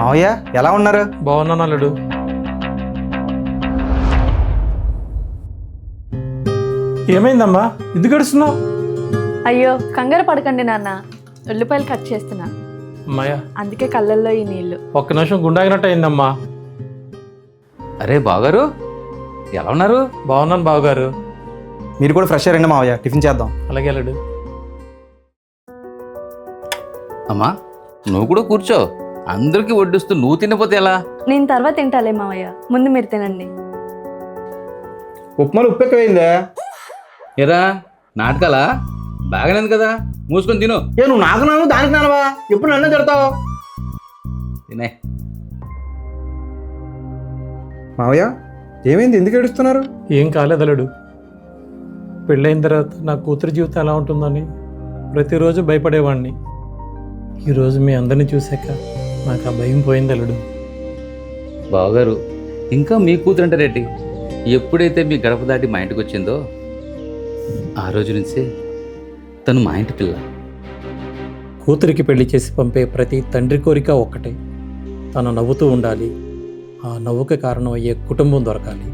మావయ్య ఎలా ఉన్నారు? బాగున్నాను అల్లుడు. ఏమైందమ్మా, ఎందుకు గడుస్తున్నావు? అయ్యో కంగారు పడకండి నాన్న, ఉల్లిపాయలు కట్ చేస్తున్నా. అమ్మాయ్యా, అందుకే కళ్ళల్లో ఈ నీళ్లు. ఒక్క నిమిషం గుండాగినట్టు అయిందమ్మా. అరే బావగారు, ఎలా ఉన్నారు? బాగున్నాను బావగారు. మీరు కూడా ఫ్రెష్ రండి మావయ్య, టిఫిన్ చేద్దాం. అలాగే అల్లుడు. అమ్మా నువ్వు కూడా కూర్చో. అందరికీ వడ్డిస్తూ నువ్వు తినపోతే ఎలా? నేను తర్వాత తింటాలే మావయ్య, ముందు మీరు తినండి. ఉప్మాలు ఉప్పు ఎక్కువైందే. ఎరా నాటకాలా? బాగానేది కదా, మూసుకొని తిను. ఏ నువ్వు నాకు నాను దానికి నానవా? ఎప్పుడు నన్నే తిడతావు? తినే. మావయ్య ఏమైంది, ఎందుకు ఏడుస్తున్నారు? ఏం కాలేదు అల్లుడు. పెళ్ళైన తర్వాత నా కూతురు జీవితం ఎలా ఉంటుందని ప్రతిరోజు భయపడేవాడిని. ఈరోజు మీ అందరిని చూశాక నాకు ఆ భయం పోయింది అల్లుడు. బావగారు, ఇంకా మీ కూతురు అంటారేంటి? ఎప్పుడైతే మీ గడప దాటి మా ఇంటికి వచ్చిందో ఆ రోజు నుంచే తను మా ఇంటి పిల్ల. కూతురికి పెళ్లి చేసి పంపే ప్రతి తండ్రి కోరిక ఒక్కటే, తను నవ్వుతూ ఉండాలి, ఆ నవ్వుకి కారణం అయ్యే కుటుంబం దొరకాలి.